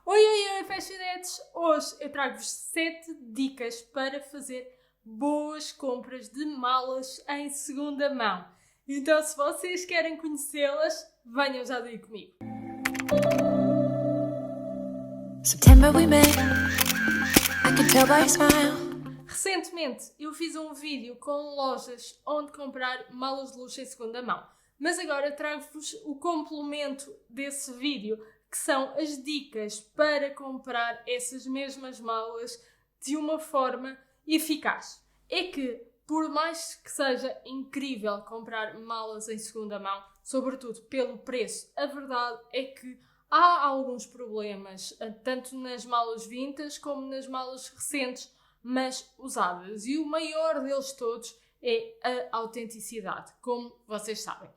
Oi, fashionettes! Hoje eu trago-vos 7 dicas para fazer boas compras de malas em segunda mão. Então, se vocês querem conhecê-las, venham já daí comigo. September we met. I can tell by your smile. Recentemente eu fiz um vídeo com lojas onde comprar malas de luxo em segunda mão. Mas agora trago-vos o complemento desse vídeo, que são as dicas para comprar essas mesmas malas de uma forma eficaz. É que, por mais que seja incrível comprar malas em segunda mão, sobretudo pelo preço, a verdade é que há alguns problemas, tanto nas malas vintage como nas malas recentes, mas usadas. E o maior deles todos é a autenticidade, como vocês sabem.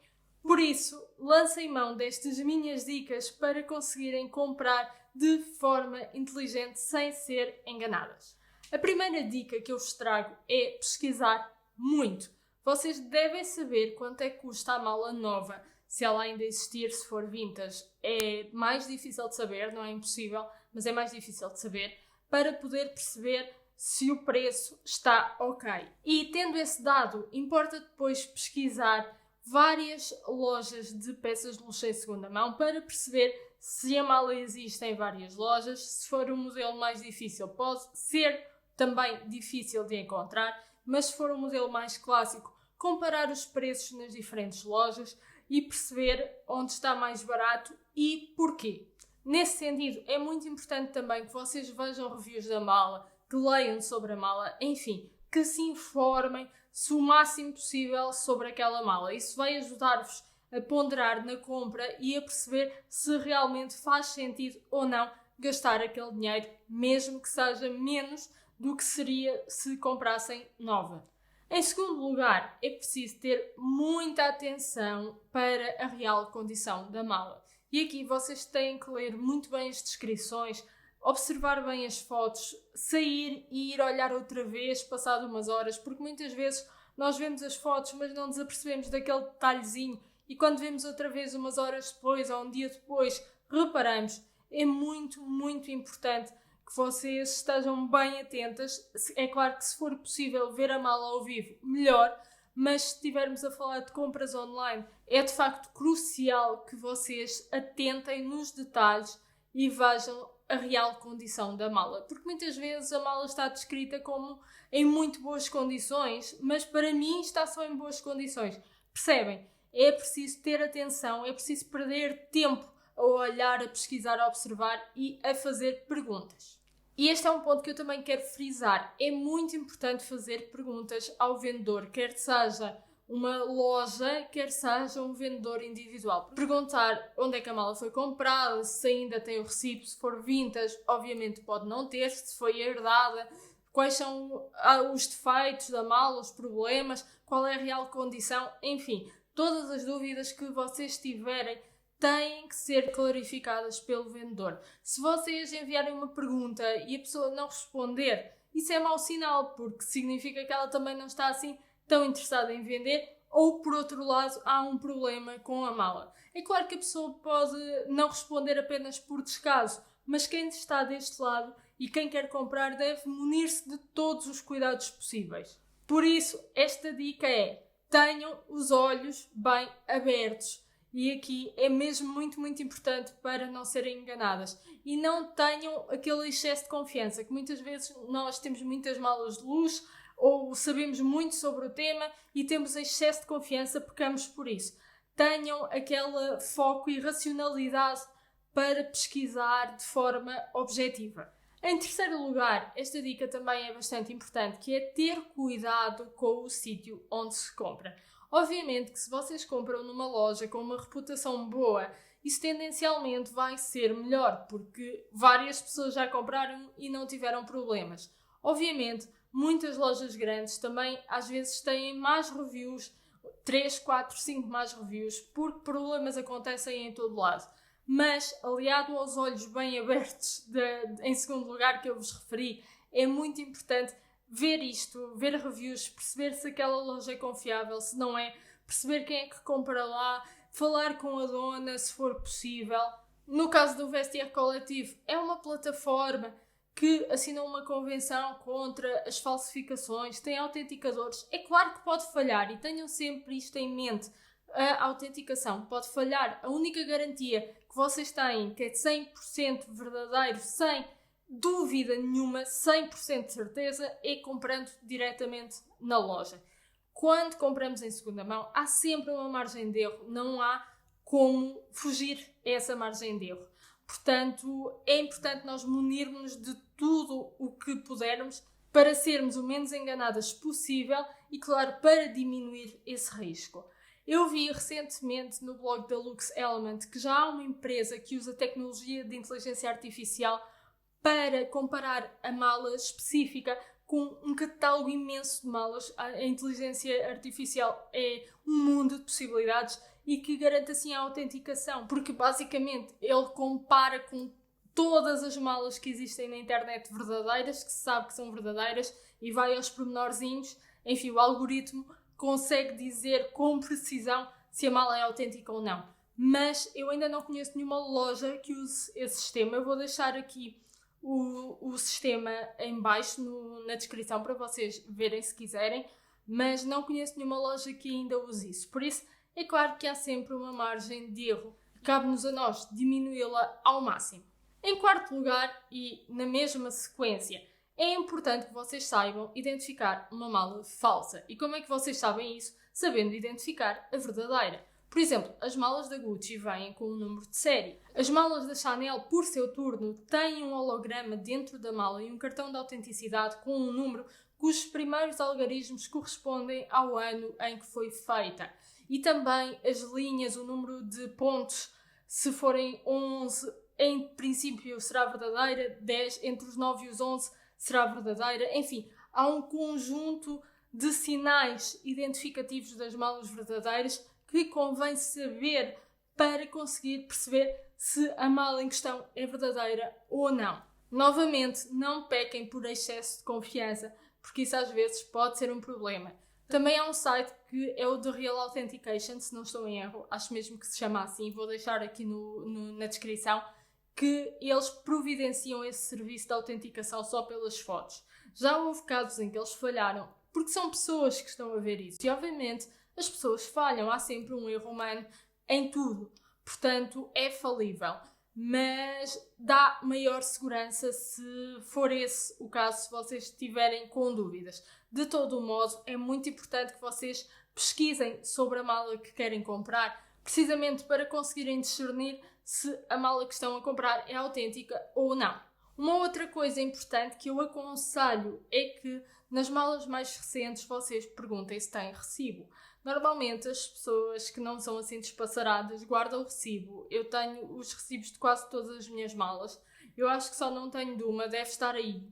Por isso, lancem mão destas minhas dicas para conseguirem comprar de forma inteligente sem ser enganadas. A primeira dica que eu vos trago é pesquisar muito. Vocês devem saber quanto é que custa a mala nova, se ela ainda existir, se for vintage. É mais difícil de saber, não é impossível, mas é mais difícil de saber, para poder perceber se o preço está ok. E tendo esse dado, importa depois pesquisar várias lojas de peças de luxo em segunda mão para perceber se a mala existe em várias lojas. Se for um modelo mais difícil, pode ser também difícil de encontrar, mas se for um modelo mais clássico, comparar os preços nas diferentes lojas e perceber onde está mais barato e porquê. Nesse sentido, é muito importante também que vocês vejam reviews da mala, que leiam sobre a mala, enfim, que se informem o máximo possível sobre aquela mala. Isso vai ajudar-vos a ponderar na compra e a perceber se realmente faz sentido ou não gastar aquele dinheiro, mesmo que seja menos do que seria se comprassem nova. Em segundo lugar, é preciso ter muita atenção para a real condição da mala. E aqui vocês têm que ler muito bem as descrições, observar bem as fotos, sair e ir olhar outra vez passado umas horas, porque muitas vezes nós vemos as fotos, mas não nos apercebemos daquele detalhezinho, e quando vemos outra vez umas horas depois ou um dia depois, reparamos. É muito, muito importante que vocês estejam bem atentas. É claro que se for possível ver a mala ao vivo, melhor, mas se estivermos a falar de compras online, é de facto crucial que vocês atentem nos detalhes e vejam a real condição da mala, porque muitas vezes a mala está descrita como em muito boas condições, mas para mim está só em boas condições. Percebem? É preciso ter atenção, é preciso perder tempo a olhar, a pesquisar, a observar e a fazer perguntas. E este é um ponto que eu também quero frisar. É muito importante fazer perguntas ao vendedor, quer seja uma loja, quer seja um vendedor individual. Perguntar onde é que a mala foi comprada, se ainda tem o recibo, se for vintage, obviamente pode não ter, se foi herdada, quais são os defeitos da mala, os problemas, qual é a real condição, enfim, todas as dúvidas que vocês tiverem têm que ser clarificadas pelo vendedor. Se vocês enviarem uma pergunta e a pessoa não responder, isso é mau sinal, porque significa que ela também não está assim tão interessada em vender, ou por outro lado há um problema com a mala. É claro que a pessoa pode não responder apenas por descaso, mas quem está deste lado e quem quer comprar deve munir-se de todos os cuidados possíveis. Por isso, esta dica é: tenham os olhos bem abertos. E aqui é mesmo muito, muito importante para não serem enganadas. E não tenham aquele excesso de confiança, que muitas vezes nós temos muitas malas de luxo, ou sabemos muito sobre o tema e temos excesso de confiança, pecamos por isso. Tenham aquele foco e racionalidade para pesquisar de forma objetiva. Em terceiro lugar, esta dica também é bastante importante, que é ter cuidado com o sítio onde se compra. Obviamente que se vocês compram numa loja com uma reputação boa, isso tendencialmente vai ser melhor, porque várias pessoas já compraram e não tiveram problemas. Obviamente, muitas lojas grandes também às vezes têm más reviews, 3, 4, 5 más reviews, porque problemas acontecem em todo lado. Mas, aliado aos olhos bem abertos, em segundo lugar que eu vos referi, é muito importante ver isto, ver reviews, perceber se aquela loja é confiável, se não é, perceber quem é que compra lá, falar com a dona se for possível. No caso do Vestiaire Coletivo, é uma plataforma que assinou uma convenção contra as falsificações, tem autenticadores. É claro que pode falhar e tenham sempre isto em mente. A autenticação pode falhar. A única garantia que vocês têm, que é de 100% verdadeiro, sem dúvida nenhuma, 100% de certeza, é comprando diretamente na loja. Quando compramos em segunda mão, há sempre uma margem de erro. Não há como fugir a essa margem de erro. Portanto, é importante nós munirmos de tudo o que pudermos para sermos o menos enganadas possível e, claro, para diminuir esse risco. Eu vi recentemente no blog da Lux Element que já há uma empresa que usa tecnologia de inteligência artificial para comparar a mala específica com um catálogo imenso de malas. A inteligência artificial é um mundo de possibilidades e que garante assim a autenticação, porque basicamente ele compara com todas as malas que existem na internet verdadeiras, que se sabe que são verdadeiras, e vai aos pormenorzinhos. Enfim, o algoritmo consegue dizer com precisão se a mala é autêntica ou não. Mas eu ainda não conheço nenhuma loja que use esse sistema. Eu vou deixar aqui o sistema em baixo na descrição para vocês verem se quiserem, mas não conheço nenhuma loja que ainda use isso. Por isso, é claro que há sempre uma margem de erro. Cabe-nos a nós diminuí-la ao máximo. Em quarto lugar, e na mesma sequência, é importante que vocês saibam identificar uma mala falsa. E como é que vocês sabem isso? Sabendo identificar a verdadeira. Por exemplo, as malas da Gucci vêm com um número de série. As malas da Chanel, por seu turno, têm um holograma dentro da mala e um cartão de autenticidade com um número cujos primeiros algarismos correspondem ao ano em que foi feita. E também as linhas, o número de pontos, se forem 11, em princípio será verdadeira, 10, entre os 9 e os 11 será verdadeira. Enfim, há um conjunto de sinais identificativos das malas verdadeiras que convém saber para conseguir perceber se a mala em questão é verdadeira ou não. Novamente, não pequem por excesso de confiança, porque isso às vezes pode ser um problema. Também há um site que é o The Real Authentication, se não estou em erro, acho mesmo que se chama assim, vou deixar aqui na descrição, que eles providenciam esse serviço de autenticação só pelas fotos. Já houve casos em que eles falharam, porque são pessoas que estão a ver isso. E obviamente as pessoas falham, há sempre um erro humano em tudo. Portanto, é falível. Mas dá maior segurança se for esse o caso, se vocês estiverem com dúvidas. De todo o modo, é muito importante que vocês pesquisem sobre a mala que querem comprar, precisamente para conseguirem discernir se a mala que estão a comprar é autêntica ou não. Uma outra coisa importante que eu aconselho é que nas malas mais recentes vocês perguntem se têm recibo. Normalmente as pessoas que não são assim despassaradas guardam o recibo. Eu tenho os recibos de quase todas as minhas malas. Eu acho que só não tenho de uma, deve estar aí.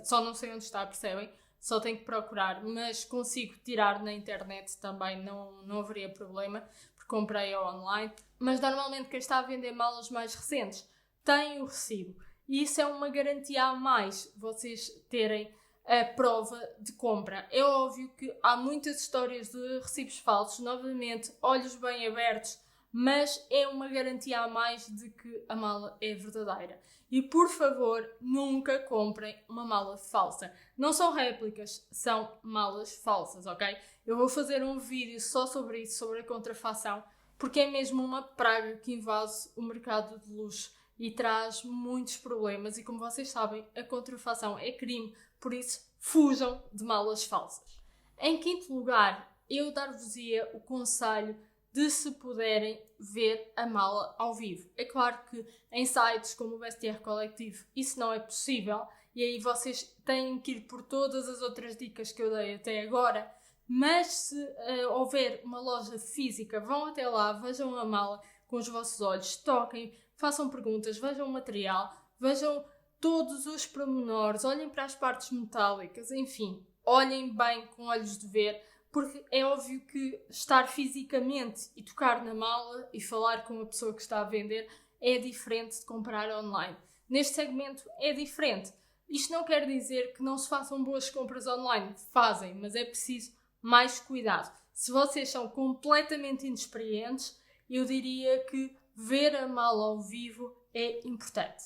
Só não sei onde está, percebem? Só tenho que procurar, mas consigo tirar na internet também, não haveria problema, porque comprei online. Mas normalmente quem está a vender malas mais recentes tem o recibo. E isso é uma garantia a mais, vocês terem a prova de compra. É óbvio que há muitas histórias de recibos falsos, novamente, olhos bem abertos, mas é uma garantia a mais de que a mala é verdadeira. E por favor, nunca comprem uma mala falsa. Não são réplicas, são malas falsas, ok? Eu vou fazer um vídeo só sobre isso, sobre a contrafação, porque é mesmo uma praga que invade o mercado de luxo e traz muitos problemas. E como vocês sabem, a contrafação é crime, por isso fujam de malas falsas. Em quinto lugar, eu dar-vos-ia o conselho de, se puderem, ver a mala ao vivo. É claro que em sites como o Vestiaire Coletivo isso não é possível e aí vocês têm que ir por todas as outras dicas que eu dei até agora, mas se houver uma loja física, vão até lá, vejam a mala com os vossos olhos, toquem, façam perguntas, vejam o material, vejam todos os pormenores, olhem para as partes metálicas, enfim, olhem bem com olhos de ver, porque é óbvio que estar fisicamente e tocar na mala e falar com a pessoa que está a vender é diferente de comprar online. Neste segmento é diferente. Isto não quer dizer que não se façam boas compras online, fazem, mas é preciso mais cuidado. Se vocês são completamente inexperientes, eu diria que ver a mala ao vivo é importante.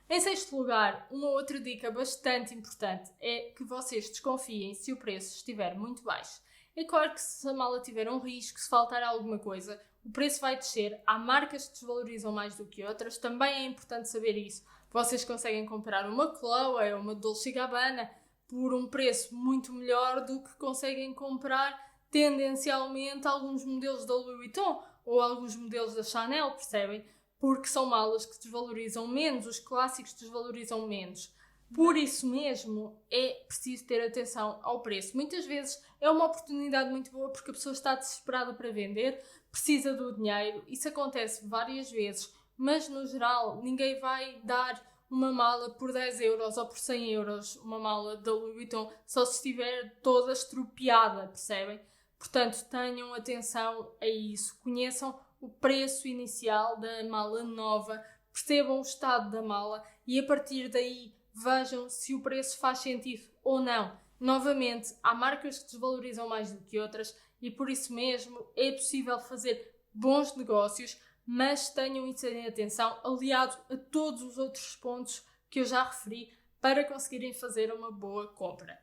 Em sexto lugar, uma outra dica bastante importante é que vocês desconfiem se o preço estiver muito baixo. É claro que se a mala tiver um risco, se faltar alguma coisa, o preço vai descer. Há marcas que desvalorizam mais do que outras, também é importante saber isso. Vocês conseguem comprar uma Chloe ou uma Dolce & Gabbana por um preço muito melhor do que conseguem comprar tendencialmente alguns modelos da Louis Vuitton ou alguns modelos da Chanel, percebem? Porque são malas que desvalorizam menos, os clássicos desvalorizam menos. Por isso mesmo é preciso ter atenção ao preço. Muitas vezes é uma oportunidade muito boa porque a pessoa está desesperada para vender, precisa do dinheiro. Isso acontece várias vezes, mas no geral ninguém vai dar uma mala por 10 euros ou por 100 euros, uma mala da Louis Vuitton, só se estiver toda estropiada, percebem? Portanto, tenham atenção a isso. Conheçam o preço inicial da mala nova, percebam o estado da mala e a partir daí vejam se o preço faz sentido ou não. Novamente, há marcas que desvalorizam mais do que outras e por isso mesmo é possível fazer bons negócios, mas tenham isso em atenção, aliado a todos os outros pontos que eu já referi, para conseguirem fazer uma boa compra.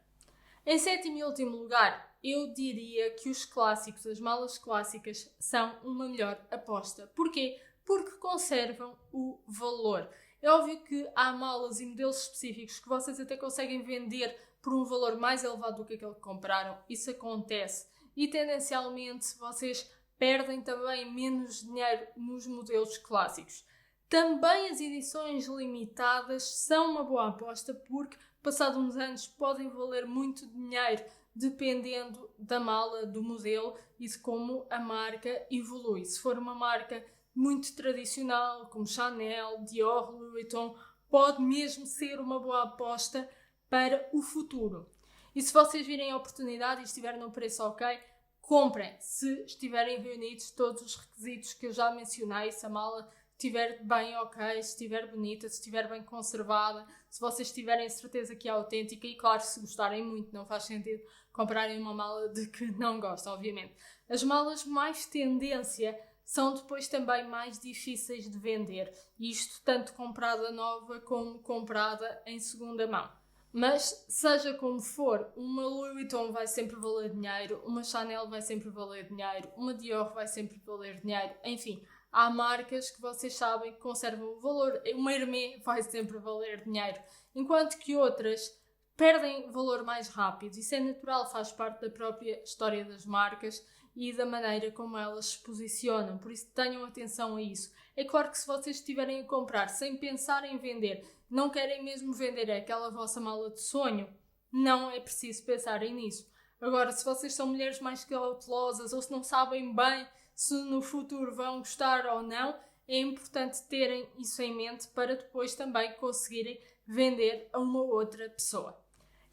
Em sétimo e último lugar, eu diria que os clássicos, as malas clássicas, são uma melhor aposta. Porquê? Porque conservam o valor. É óbvio que há malas e modelos específicos que vocês até conseguem vender por um valor mais elevado do que aquele que compraram. Isso acontece. E tendencialmente vocês perdem também menos dinheiro nos modelos clássicos. Também as edições limitadas são uma boa aposta porque, passados uns anos, podem valer muito dinheiro dependendo da mala, do modelo e de como a marca evolui. Se for uma marca muito tradicional, como Chanel, Dior, Louis Vuitton, pode mesmo ser uma boa aposta para o futuro. E se vocês virem a oportunidade e estiverem num preço ok, comprem, se estiverem reunidos todos os requisitos que eu já mencionei, se a mala estiver bem ok, se estiver bonita, se estiver bem conservada, se vocês tiverem certeza que é autêntica e claro, se gostarem muito, não faz sentido comprarem uma mala de que não gostam, obviamente. As malas mais tendência são depois também mais difíceis de vender, isto tanto comprada nova como comprada em segunda mão. Mas, seja como for, uma Louis Vuitton vai sempre valer dinheiro, uma Chanel vai sempre valer dinheiro, uma Dior vai sempre valer dinheiro, enfim, há marcas que vocês sabem que conservam o valor, uma Hermès vai sempre valer dinheiro, enquanto que outras perdem valor mais rápido. Isso é natural, faz parte da própria história das marcas e da maneira como elas se posicionam, por isso tenham atenção a isso. É claro que se vocês estiverem a comprar sem pensar em vender, não querem mesmo vender aquela vossa mala de sonho, não é preciso pensarem nisso. Agora, se vocês são mulheres mais cautelosas ou se não sabem bem se no futuro vão gostar ou não, é importante terem isso em mente para depois também conseguirem vender a uma outra pessoa.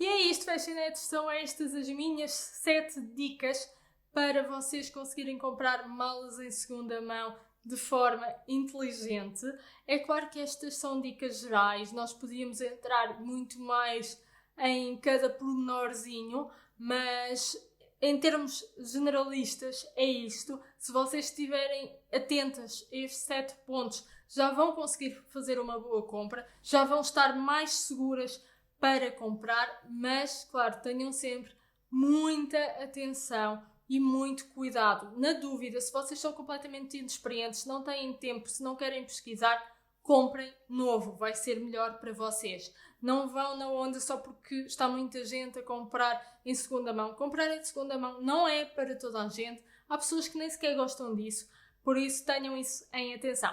E é isto, Fashionettes, são estas as minhas 7 dicas para vocês conseguirem comprar malas em segunda mão de forma inteligente. É claro que estas são dicas gerais, nós podíamos entrar muito mais em cada pormenorzinho, mas em termos generalistas é isto. Se vocês estiverem atentas a estes 7 pontos, já vão conseguir fazer uma boa compra, já vão estar mais seguras para comprar, mas, claro, tenham sempre muita atenção e muito cuidado. Na dúvida, se vocês são completamente inexperientes, se não têm tempo, se não querem pesquisar, comprem novo, vai ser melhor para vocês. Não vão na onda só porque está muita gente a comprar em segunda mão. Comprar em segunda mão não é para toda a gente. Há pessoas que nem sequer gostam disso, por isso tenham isso em atenção.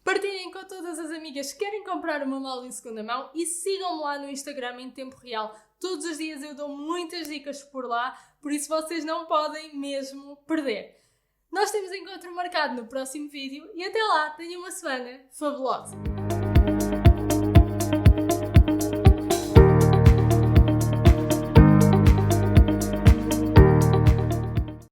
Partilhem com todas as amigas que querem comprar uma mala em segunda mão e sigam-me lá no Instagram em tempo real. Todos os dias eu dou muitas dicas por lá, por isso vocês não podem mesmo perder. Nós temos encontro marcado no próximo vídeo e até lá tenham uma semana fabulosa!